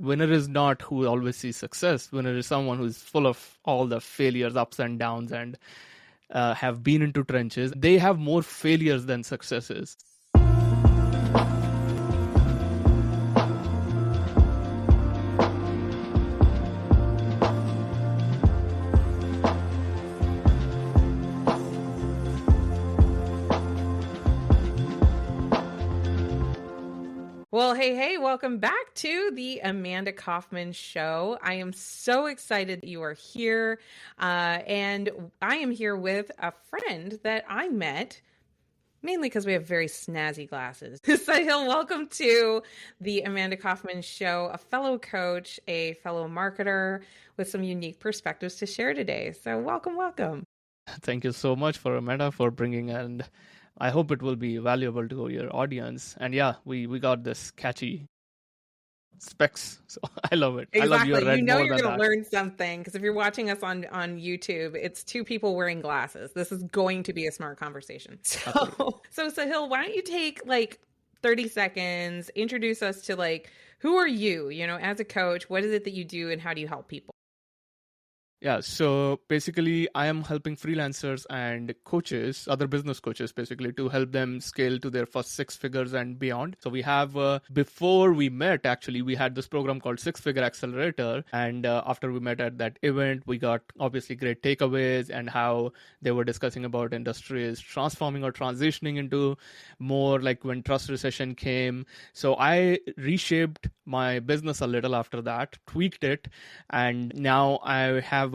Winner is not who always sees success. Winner is someone who's full of all the failures, ups and downs, and have been into trenches. They have more failures than successes. Well, hey, welcome back to the Amanda Kaufman Show. I am so excited that you are here. And I am here with a friend that I met mainly because we have very snazzy glasses. Sahil, welcome to the Amanda Kaufman Show, a fellow coach, a fellow marketer with some unique perspectives to share today. So welcome. Thank you so much for Amanda for bringing, and I hope it will be valuable to your audience. And yeah, we got this catchy specs, so I love it. Exactly. I love your red you know more you're than going to that. learn something, because if you're watching us on YouTube, it's two people wearing glasses. This is going to be a smart conversation. So Sahil, why don't you take like 30 seconds, introduce us to like, who are you, as a coach, what is it that you do and how do you help people? Yeah, so basically I am helping freelancers and coaches, other business coaches basically, to help them scale to their first 6 figures and beyond. So we have, before we met actually, we had this program called 6 Figure Accelerator. And after we met at that event, we got obviously great takeaways and how they were discussing about industries transforming or transitioning into more like when trust recession came. So I reshaped my business a little after that, tweaked it, and now I have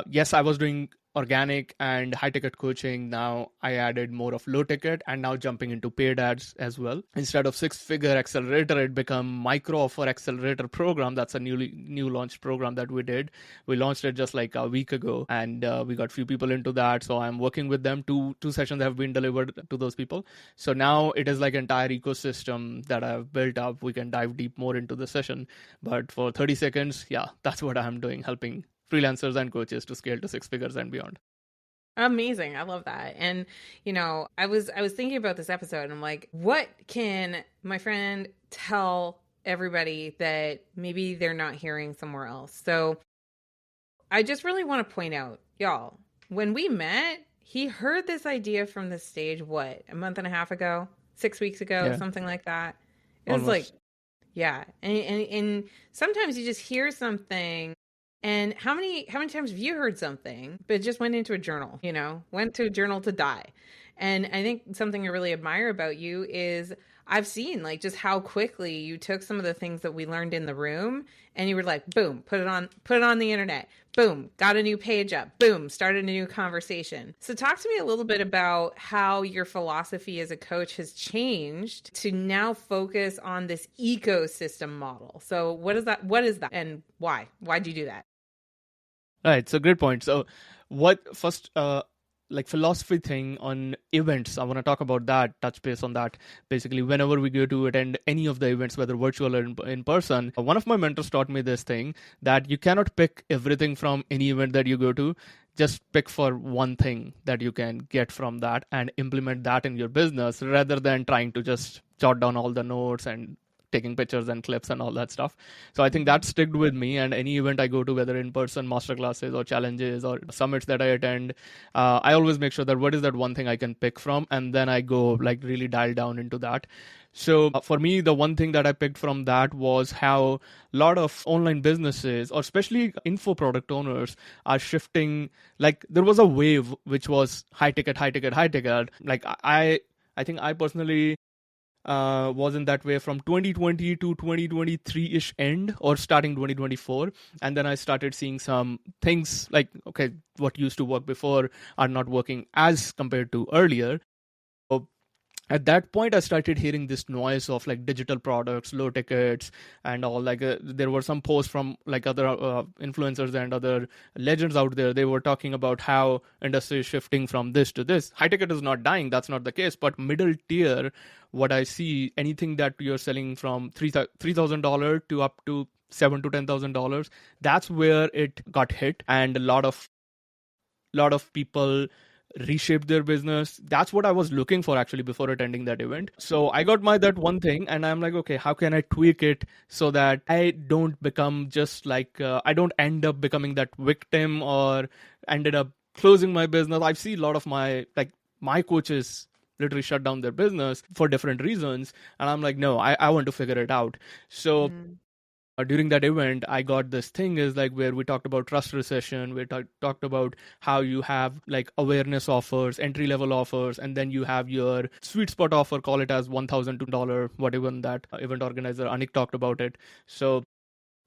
yes, I was doing organic and high ticket coaching. Now I added more of low ticket and now jumping into paid ads as well. Instead of 6 Figure Accelerator, it become Micro Offer Accelerator program. That's a new launched program that we did. We launched it just like a week ago, and we got few people into that. So I'm working with them. Two sessions have been delivered to those people. So now it is like entire ecosystem that I've built up. We can dive deep more into the session, but for 30 seconds, yeah, that's what I'm doing, helping freelancers and coaches to scale to 6 figures and beyond. Amazing. I love that. And, I was thinking about this episode and I'm like, what can my friend tell everybody that maybe they're not hearing somewhere else? So I just really want to point out, y'all, when we met, he heard this idea from the stage, what, a month and a half ago, 6 weeks ago, something like that. It was like, yeah. And sometimes you just hear something. And how many times have you heard something, but it just went into a journal, went to a journal to die? And I think something I really admire about you is I've seen like just how quickly you took some of the things that we learned in the room and you were like, boom, put it on the internet. Boom, got a new page up. Boom, started a new conversation. So talk to me a little bit about how your philosophy as a coach has changed to now focus on this ecosystem model. So what is that? And why? Why'd you do that? Right, so great point. So what first, like philosophy thing on events, I want to talk about that, touch base on that. Basically, whenever we go to attend any of the events, whether virtual or in person, one of my mentors taught me this thing, that you cannot pick everything from any event that you go to. Just pick for one thing that you can get from that and implement that in your business, rather than trying to just jot down all the notes and taking pictures and clips and all that stuff. So I think that stuck with me, and any event I go to, whether in person, masterclasses or challenges or summits that I attend, I always make sure that what is that one thing I can pick from, and then I go like really dial down into that. So for me, the one thing that I picked from that was how a lot of online businesses, or especially info product owners, are shifting. Like there was a wave which was high ticket. Like I think I personally wasn't that way from 2020 to 2023-ish end, or starting 2024. And then I started seeing some things like, okay, what used to work before are not working as compared to earlier. So at that point, I started hearing this noise of like digital products, low tickets, and all. Like there were some posts from like other influencers and other legends out there. They were talking about how industry is shifting from this to this. High ticket is not dying. That's not the case. But middle tier, what I see, anything that you're selling from $3,000 to up to $7,000 to $10,000, that's where it got hit, and a lot of people reshape their business. That's what I was looking for actually before attending that event. So I got my that one thing, and I'm like, okay, how can I tweak it so that I don't become just like I don't end up becoming that victim or ended up closing my business. I see a lot of my coaches literally shut down their business for different reasons, and I'm like, no, I want to figure it out. So during that event, I got this thing is like where we talked about trust recession. We talked about how you have like awareness offers, entry level offers, and then you have your sweet spot offer, call it as $1,002, whatever that event organizer Anik talked about it. So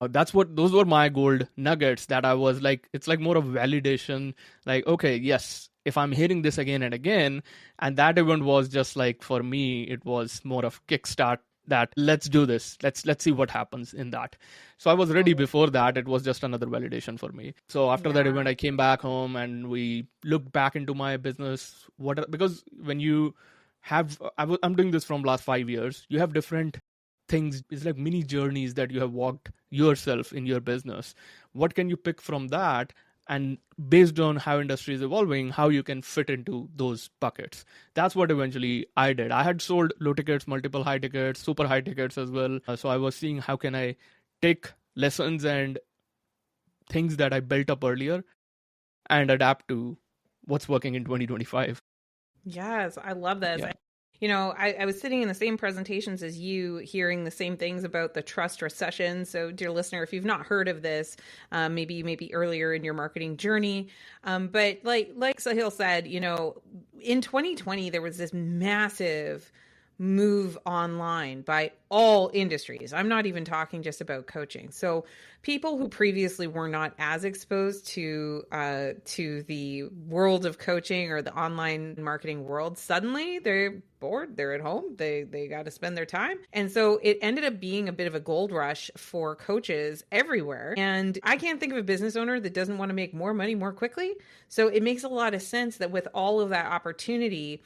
those were my gold nuggets that I was like, it's like more of validation. Like, okay, yes, if I'm hearing this again and again, and that event was just like, for me, it was more of kickstart that let's do this. Let's see what happens in that. So I was ready before that. It was just another validation for me. So after that event, I came back home and we looked back into my business. Because when you have, I'm doing this from last 5 years, you have different things. It's like mini journeys that you have walked yourself in your business. What can you pick from that? And based on how industry is evolving, how you can fit into those buckets. That's what eventually I did. I had sold low tickets, multiple high tickets, super high tickets as well. So I was seeing how can I take lessons and things that I built up earlier and adapt to what's working in 2025. Yes, I love this. Yeah. You know, I was sitting in the same presentations as you, hearing the same things about the trust recession. So, dear listener, if you've not heard of this, maybe earlier in your marketing journey, but like Sahil said, you know, in 2020 there was this massive move online by all industries. I'm not even talking just about coaching. So people who previously were not as exposed to the world of coaching or the online marketing world, suddenly they're bored, they're at home, they got to spend their time. And so it ended up being a bit of a gold rush for coaches everywhere. And I can't think of a business owner that doesn't want to make more money more quickly. So it makes a lot of sense that with all of that opportunity,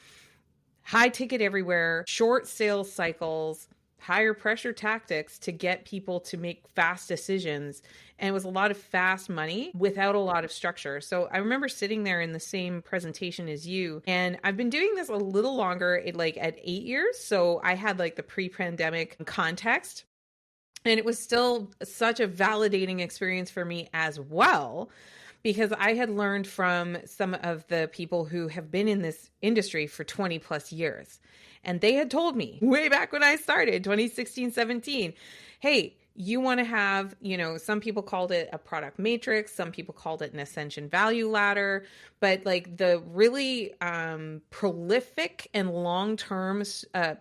high ticket everywhere, short sales cycles, higher pressure tactics to get people to make fast decisions. And it was a lot of fast money without a lot of structure. So I remember sitting there in the same presentation as you, and I've been doing this a little longer, at 8 years. So I had like the pre-pandemic context. And it was still such a validating experience for me as well, because I had learned from some of the people who have been in this industry for 20 plus years. And they had told me way back when I started, 2016, 17, hey, you want to have, some people called it a product matrix. Some people called it an ascension value ladder. But like the really prolific and long-term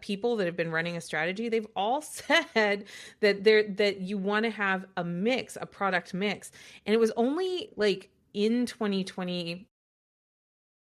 people that have been running a strategy, they've all said that you want to have a mix, a product mix. And it was only like in 2020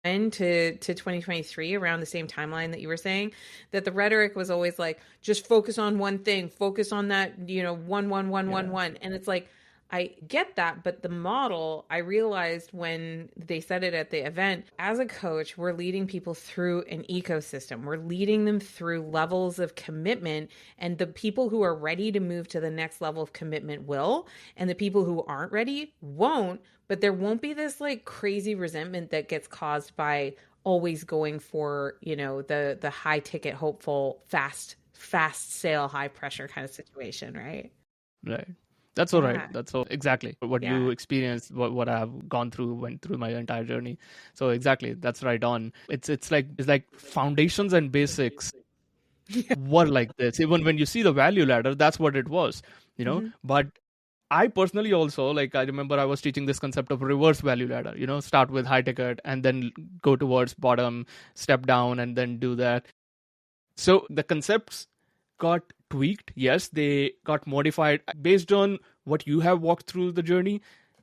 to 2023, around the same timeline that you were saying, that the rhetoric was always like, just focus on one thing, focus on that, one. And it's like, I get that, but the model, I realized when they said it at the event, as a coach, we're leading people through an ecosystem. We're leading them through levels of commitment, and the people who are ready to move to the next level of commitment will, and the people who aren't ready won't, but there won't be this like crazy resentment that gets caused by always going for, the high ticket, hopeful, fast sale, high pressure kind of situation, right? Right. That's all right. That's all exactly what you experienced, what I've went through my entire journey. So exactly, that's right on. It's like foundations and basics were like this. Even when you see the value ladder, that's what it was, But I personally also, I remember I was teaching this concept of reverse value ladder, start with high ticket and then go towards bottom, step down and then do that. So the concepts got tweaked. Yes, they got modified based on what you have walked through the journey.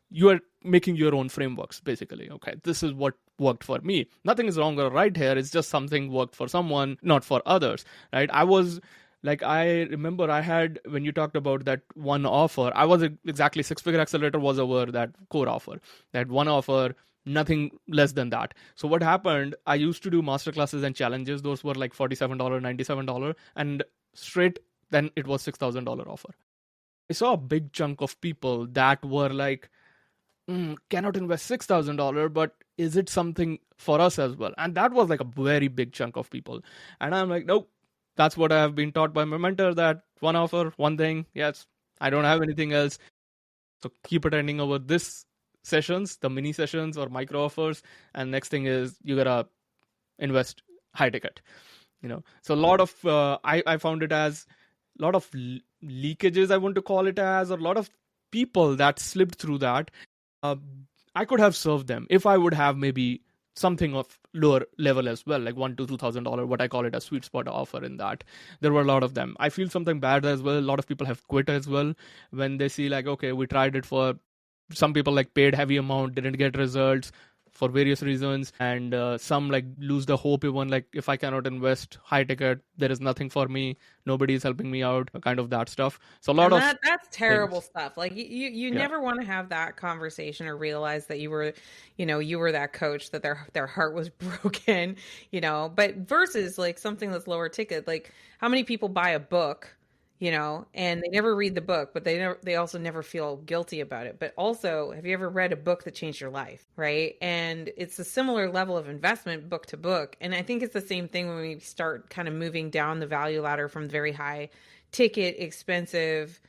You are making your own frameworks, basically. Okay, this is what worked for me. Nothing is wrong or right here. It's just something worked for someone, not for others, right? I remember I had, when you talked about that one offer, I was exactly Six-Figure Accelerator was over that core offer, that one offer, nothing less than that. So what happened, I used to do masterclasses and challenges. Those were like $47, $97. And straight then it was $6,000 offer. I saw a big chunk of people that were like, cannot invest $6,000, but is it something for us as well? And that was like a very big chunk of people. And I'm like, nope, that's what I have been taught by my mentor, that one offer, one thing. Yes, I don't have anything else. So keep attending over this sessions, the mini sessions or micro offers. And next thing is you gotta invest high ticket. So a lot of I found it as a lot of leakages, I want to call it as, or a lot of people that slipped through that. uh, I could have served them if I would have maybe something of lower level as well, like $1,000 to $2,000, what I call it a sweet spot offer. In that, there were a lot of them. I feel something bad as well. A lot of people have quit as well when they see like, okay, we tried it for, some people like paid heavy amount, didn't get results for various reasons, and some like lose the hope even, like, if I cannot invest high ticket, there is nothing for me, nobody is helping me out, kind of that stuff. So a lot And of that's terrible things. stuff. Like you Yeah. never want to have that conversation or realize that you were that coach, that their heart was broken, but versus like something that's lower ticket. Like, how many people buy a book, and they never read the book, but they also never feel guilty about it. But also, have you ever read a book that changed your life, right? And it's a similar level of investment, book to book. And I think it's the same thing when we start kind of moving down the value ladder from very high ticket, expensive,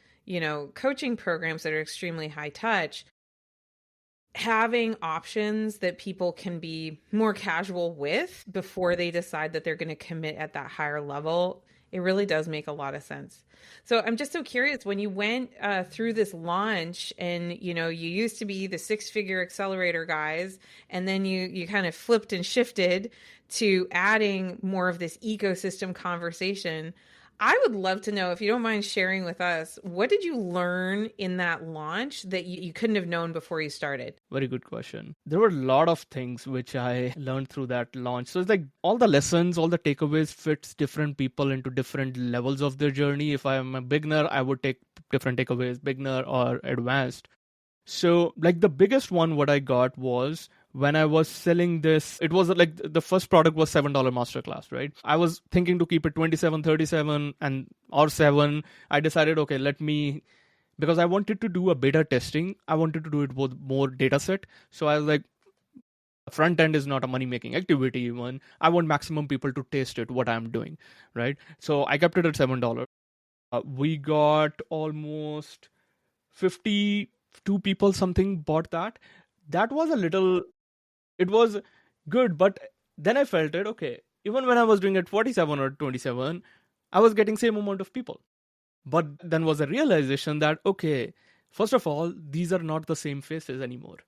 coaching programs that are extremely high touch. Having options that people can be more casual with before they decide that they're going to commit at that higher level, it really does make a lot of sense. So I'm just so curious, when you went through this launch, and you used to be the six-figure accelerator guys, and then you kind of flipped and shifted to adding more of this ecosystem conversation. I would love to know, if you don't mind sharing with us, what did you learn in that launch that you couldn't have known before you started? Very good question. There were a lot of things which I learned through that launch. So it's like all the lessons, all the takeaways fits different people into different levels of their journey. If I am a beginner, I would take different takeaways, beginner or advanced. So like the biggest one what I got was when I was selling this, it was like the first product was $7 masterclass, right? I was thinking to keep it 27, 37 and or 7. I decided, okay, let me, because I wanted to do a beta testing. I wanted to do it with more data set. So I was like, front end is not a money making activity even. I want maximum people to taste it, what I'm doing, right? So I kept it at $7. We got almost 52 people something bought that. That was a little, it was good, but then I felt it, okay, even when I was doing it 47 or 27, I was getting same amount of people. But then was a realization that, okay, first of all, these are not the same faces anymore.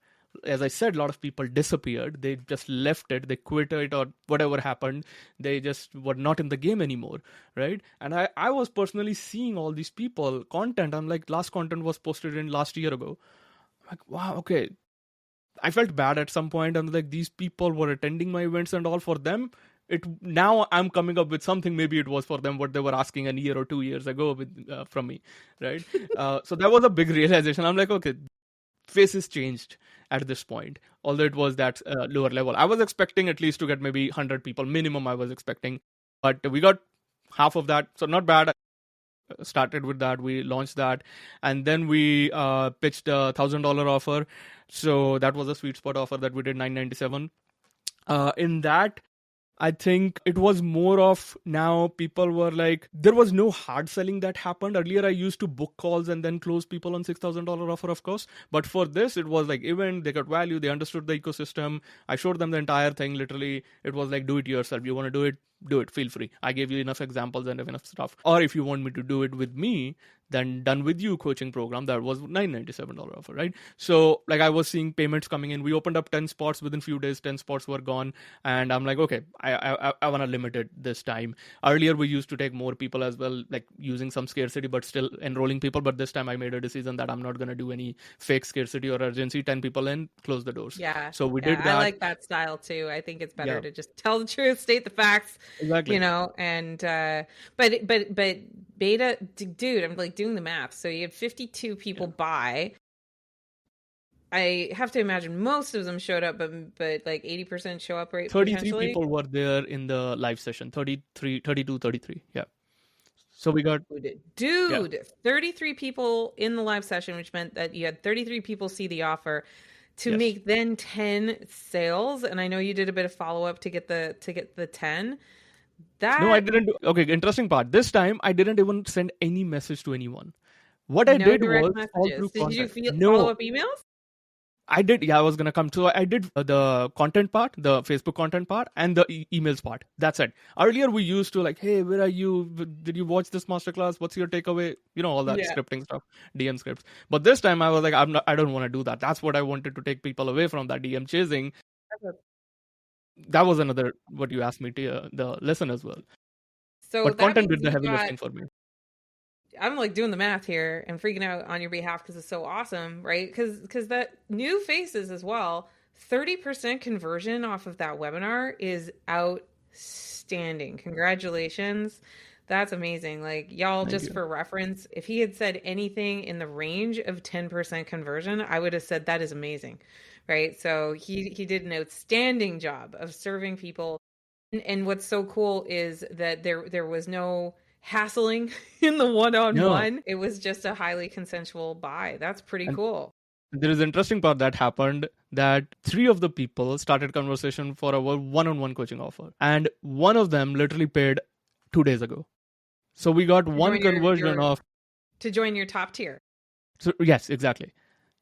As I said, a lot of people disappeared. They just left it. They quit it or whatever happened. They just were not in the game anymore, right? And I was personally seeing all these people, content. I'm like, last content was posted in last year ago. I'm like, wow, okay. I felt bad at some point. I'm like, these people were attending my events and all. For them, it now I'm coming up with something. Maybe it was for them what they were asking a year or 2 years ago from me, right? So that was a big realization. I'm like, okay, faces changed at this point. Although it was that lower level, I was expecting at least to get maybe 100 people minimum. I was expecting, but we got half of that, so not bad. Started with that, we launched that, and then we pitched $1,000 offer. So that was a sweet spot offer that we did, $997. In that, I think it was more of, now people were like, there was no hard selling that happened. Earlier, I used to book calls and then close people on $6,000 offer, of course. But for this, it was like event, they got value, they understood the ecosystem. I showed them the entire thing. Literally, it was like, do it yourself. You want to do it, feel free. I gave you enough examples and enough stuff. Or if you want me to do it with me, then done with you coaching program, that was $997 offer, right? So like I was seeing payments coming in. We opened up 10 spots within few days. 10 spots were gone, and I'm like, okay, I want to limit it this time. Earlier we used to take more people as well, like using some scarcity but still enrolling people. But this time I made a decision that I'm not going to do any fake scarcity or urgency. 10 people in, close the doors. Yeah. So we Yeah. did I that. like that style too. I think it's better Yeah, to just tell the truth, state the facts, exactly. and but beta, dude, I'm like doing the math. So you had 52 people buy. I have to imagine most of them showed up, but like 80% show up rate 33 potentially. people were there in the live session. 33, 32, 33. Yeah. So we got, yeah. Dude, 33 people in the live session, which meant that you had 33 people see the offer. to Yes. make then 10 sales, and I know you did a bit of follow-up to get the 10. No, I That didn't do. Okay, interesting part. This time, I didn't even send any message to anyone. What I no did direct was fall messages. through Did you content. feel No, follow-up emails? I did. Yeah, I was gonna come. So I did the content part, the Facebook content part, and the emails part. That's it. Earlier, we used to like, hey, where are you? Did you watch this masterclass? What's your takeaway? You know, all that Yeah. scripting stuff, DM scripts. But this time, I was like, I'm not. I don't want to do that. That's what I wanted to take people away from that DM chasing. That was another what you asked me to the lesson as well. So But that content means did the you heavy got, lifting for me. I'm like doing the math here and freaking out on your behalf because it's so awesome, right? Because that new faces as well, 30% conversion off of that webinar is outstanding. Congratulations. That's amazing. Like, y'all, Thank just you. for reference, if he had said anything in the range of 10% conversion, I would have said that is amazing. Right? So he did an outstanding job of serving people. And what's so cool is that there was no hassling in the No, one-on-one. It was just a highly consensual buy. That's pretty and cool. there is an interesting part that happened that three of the people started conversation for our one-on-one coaching offer, and one of them literally paid 2 days ago. So we got To one join conversion of. your top tier. So yes, exactly.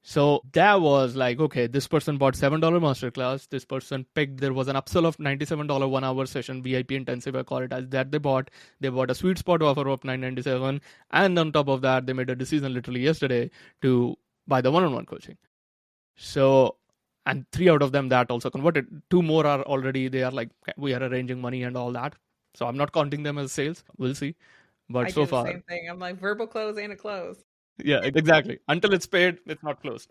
So that was like, okay, this person bought $7 masterclass. This person picked, there was an upsell of $97 1 hour session, VIP intensive, I call it as that they bought. They bought a sweet spot offer of $997. And on top of that, they made a decision literally yesterday to buy the one-on-one coaching. So, and 3 out of them that also converted. 2 more are already, they are like, we are arranging money and all that. So I'm not counting them as sales. We'll see. But I so do the far, same thing. I'm like verbal close and a close. yeah, exactly. Until it's paid, it's not closed.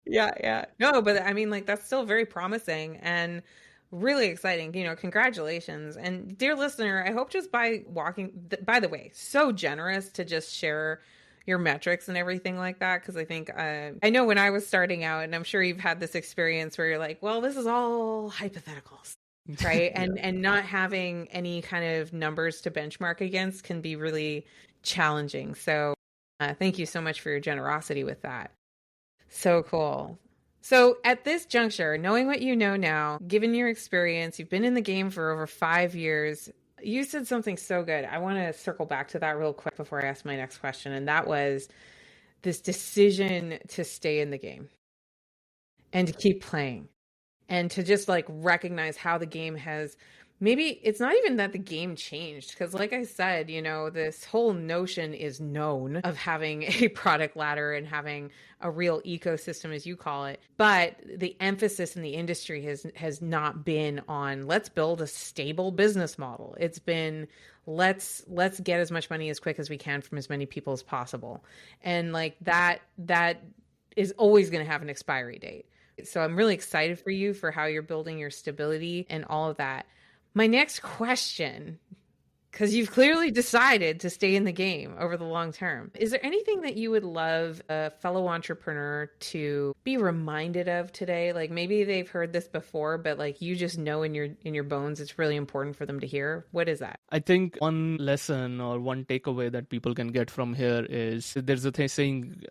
Yeah, yeah. No, but I mean, like, that's still very promising and really exciting. Congratulations. And dear listener, I hope just by the way, so generous to just share your metrics and everything like that. Cause I think, I know when I was starting out, and I'm sure you've had this experience where you're like, well, this is all hypotheticals. Right. Yeah. And not having any kind of numbers to benchmark against can be really challenging. So, thank you so much for your generosity with that. So cool. So at this juncture, knowing what you know now, given your experience, you've been in the game for over 5 years. You said something so good. I want to circle back to that real quick before I ask my next question. And that was this decision to stay in the game and to keep playing and to just like recognize how the game has, maybe it's not even that the game changed, because like I said, this whole notion is known of having a product ladder and having a real ecosystem, as you call it, but the emphasis in the industry has not been on let's build a stable business model. It's been let's get as much money as quick as we can from as many people as possible, and like that is always going to have an expiry date. So I'm really excited for you for how you're building your stability and all of that. My next question, because you've clearly decided to stay in the game over the long term, is there anything that you would love a fellow entrepreneur to be reminded of today? Like maybe they've heard this before, but like you just know in your bones it's really important for them to hear. What is that? I think one lesson or one takeaway that people can get from here is there's a thing saying,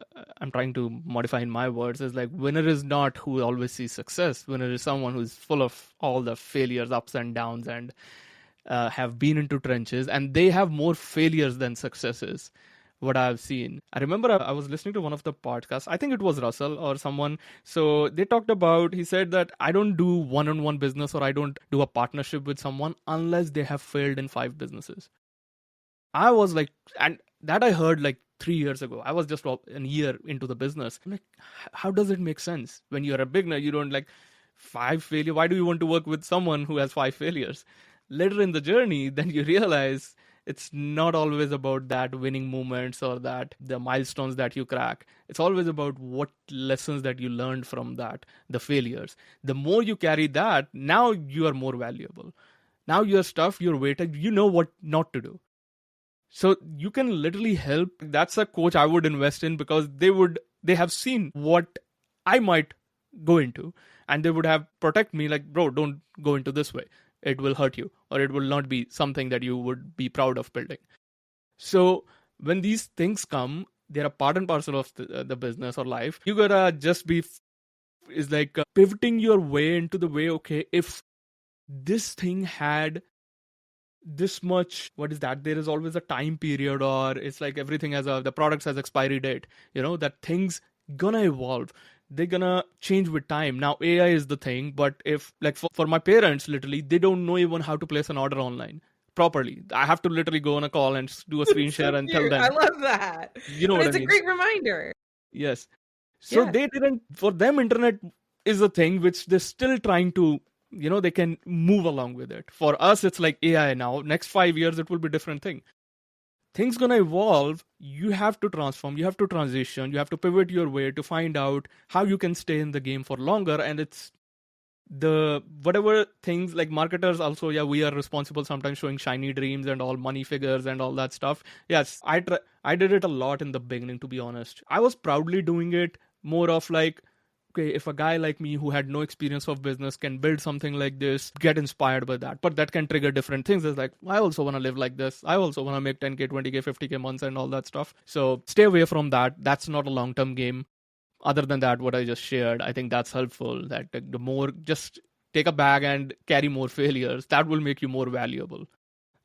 I'm trying to modify in my words, is like winner is not who always sees success. Winner is someone who's full of all the failures, ups and downs, and have been into trenches, and they have more failures than successes. What I've seen. I remember I was listening to one of the podcasts. I think it was Russell or someone. So they talked about, he said that I don't do one-on-one business or I don't do a partnership with someone unless they have failed in 5 businesses. I was like, and that I heard like 3 years ago. I was just a year into the business. I'm like, how does it make sense? When you're a beginner, you don't like 5 failures. Why do you want to work with someone who has 5 failures? Later in the journey, then you realize it's not always about that winning moments or that the milestones that you crack. It's always about what lessons that you learned from that, the failures. The more you carry that, now you are more valuable. Now your stuff, your weightage, you know what not to do. So you can literally help. That's a coach I would invest in, because they have seen what I might go into, and they would have protect me like, bro, don't go into this way. It will hurt you, or it will not be something that you would be proud of building. So when these things come, they're a part and parcel of the business or life. You gotta just be is like pivoting your way into the way, okay, if this thing had this much, what is that, there is always a time period, or it's like everything has the products has expiry date, that things gonna evolve, they're gonna change with time. Now AI is the thing, but if like for my parents, literally they don't know even how to place an order online properly. I have to literally go on a call and do a screen So share and tell cute. I them, love that. you know But what I it's a mean. great reminder. Yes. So Yeah. they didn't, for them, internet is a thing which they're still trying to, they can move along with it. For us, it's like AI now. Next 5 years, it will be a different thing. Things gonna evolve. You have to transform, you have to transition, you have to pivot your way to find out how you can stay in the game for longer. And it's the whatever things like marketers also, yeah, we are responsible sometimes showing shiny dreams and all money figures and all that stuff. Yes, I did it a lot in the beginning, to be honest. I was proudly doing it more of like, okay, if a guy like me who had no experience of business can build something like this, get inspired by that. But that can trigger different things. It's like, I also want to live like this, I also want to make 10k 20k 50k months and all that stuff. So stay away from that. That's not a long term game. Other than that, what I just shared, I think that's helpful. That the more, just take a bag and carry more failures. That will make you more valuable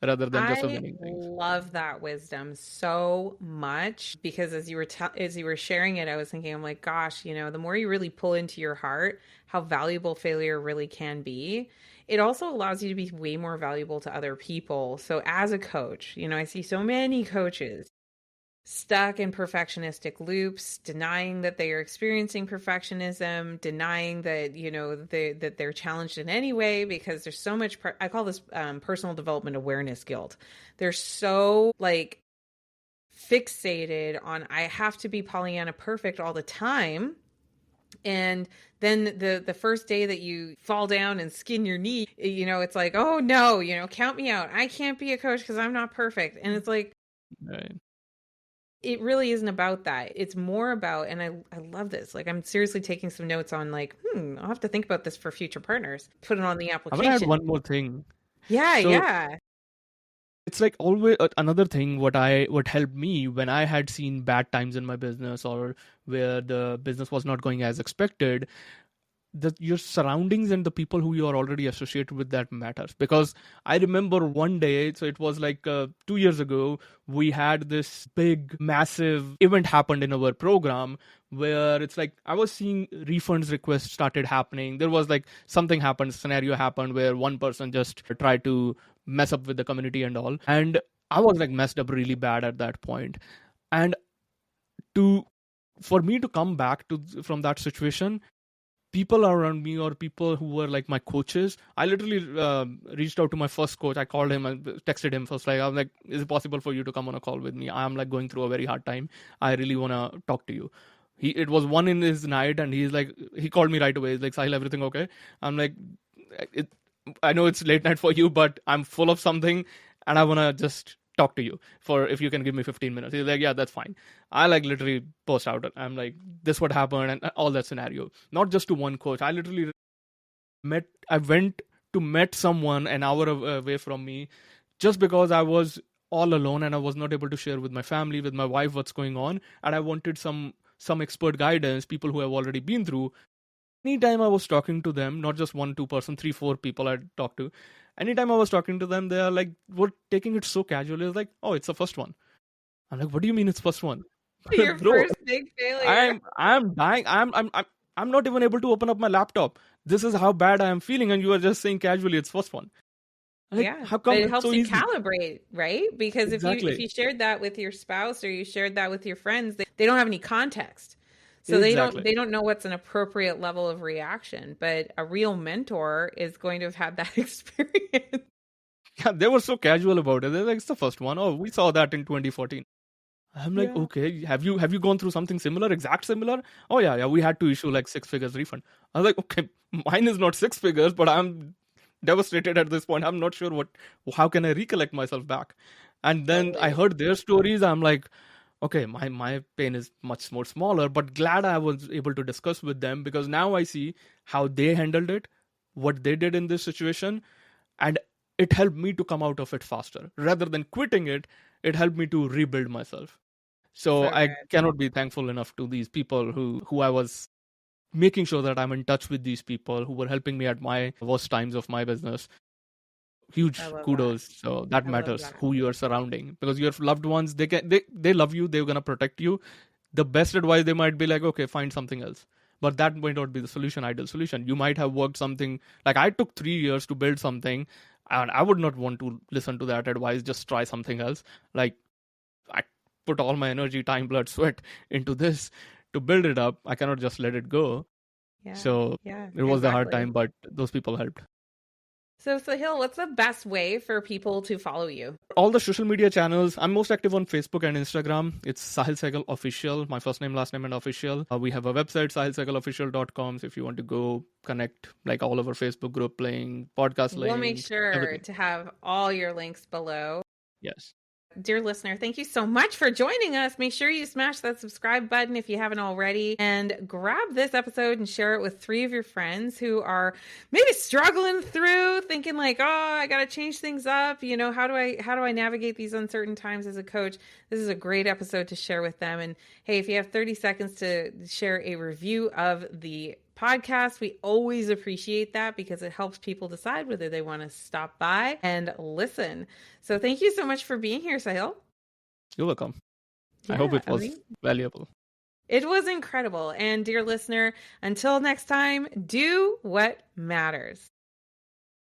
rather than just a I winning things. love that wisdom so much because as you were sharing it, I was thinking, I'm like, gosh, the more you really pull into your heart how valuable failure really can be, it also allows you to be way more valuable to other people. So as a coach, I see so many coaches stuck in perfectionistic loops, denying that they are experiencing perfectionism, denying that that they're challenged in any way because there's so much. I call this personal development awareness guilt. They're so like fixated on I have to be Pollyanna perfect all the time. And then the first day that you fall down and skin your knee, it's like, oh no, count me out. I can't be a coach because I'm not perfect. And it's like, Right. it really isn't about that. It's more about, and I love this. Like, I'm seriously taking some notes on like, I'll have to think about this for future partners. Put it on the I want to add application. one more thing. Yeah, So yeah. it's like always another thing, what helped me when I had seen bad times in my business, or where the business was not going as expected, that your surroundings and the people who you are already associated with, that matters. Because I remember one day, so it was like 2 years ago, we had this big massive event happened in our program, where it's like I was seeing refunds requests started happening. There was like something happened, scenario happened where one person just tried to mess up with the community and all, and I was like messed up really bad at that point. And to for me to come back to from that situation, people around me, or people who were like my coaches, I literally reached out to my first coach. I called him and texted him first, like I was like, is it possible for you to come on a call with me? I'm like going through a very hard time, I really want to talk to you. It was one in his night, and he's like, he called me right away. He's like, Sahil, everything okay? I'm like, it, I know it's late night for you, but I'm full of something, and I want to just talk to you for, if you can give me 15 minutes. He's like, yeah, that's fine. I like literally post out. I'm like, this what happened and all that scenario. Not just to one coach. I went to met someone an hour away from me, just because I was all alone and I was not able to share with my family, with my wife, what's going on, and I wanted some expert guidance, people who have already been through. Anytime I was talking to them, not just one, two person, three, four people I talked to, anytime I was talking to them, they are like, we're taking it so casually. It's like, oh, it's the first one. I'm like, what do you mean it's first one? Your Bro, first big failure. I'm dying. I'm not even able to open up my laptop. This is how bad I am feeling, and you are just saying casually it's first one. Like, Yeah, how but come it it's helps so you easy? calibrate, right? Because if Exactly. you shared that with your spouse or you shared that with your friends, they don't have any context. So Exactly. they don't know what's an appropriate level of reaction, but a real mentor is going to have had that experience. Yeah, they were so casual about it. They're like, it's the first one. Oh, we saw that in 2014. I'm like, Yeah. okay, have you gone through something similar, exact similar? Oh yeah, yeah, we had to issue like 6 figures refund. I was like, okay, mine is not 6 figures, but I'm devastated at this point. I'm not sure how can I recollect myself back. And then I Totally. heard their stories. I'm like, okay, my pain is much more smaller, but glad I was able to discuss with them, because now I see how they handled it, what they did in this situation, and it helped me to come out of it faster. Rather than quitting it, it helped me to rebuild myself. So So I good. cannot be thankful enough to these people who I was making sure that I'm in touch with these people who were helping me at my worst times of my business. I Huge love that. kudos. So that I love matters that. who you are surrounding, because your loved ones, they love you, they're gonna protect you. The best advice they might be like, okay, find something else. But that might not be the solution, ideal solution. You might have worked something, like I took 3 years to build something, and I would not want to listen to that advice. Just try something else. Like I put all my energy, time, blood, sweat into this to build it up. I cannot just let it go. Yeah. So Yeah. it was a hard Exactly. time, but those people helped. So, Sahil, what's the best way for people to follow you? All the social media channels, I'm most active on Facebook and Instagram. It's Sahil Sehgal Official, my first name, last name, and official. We have a website, sahilsegalofficial.com. So if you want to go connect, like all of our Facebook group playing, podcast We'll make links, sure everything. to have all your links below. Yes. Dear listener, thank you so much for joining us. Make sure you smash that subscribe button if you haven't already, and grab this episode and share it with 3 of your friends who are maybe struggling through, thinking like, "Oh, I got to change things up. You know, how do I navigate these uncertain times as a coach?" This is a great episode to share with them. And hey, if you have 30 seconds to share a review of the podcast, we always appreciate that because it helps people decide whether they want to stop by and listen. So thank you so much for being here, Sahil. You're welcome. I Yeah, hope it I was mean, valuable. it was incredible. And dear listener, until next time, do what matters.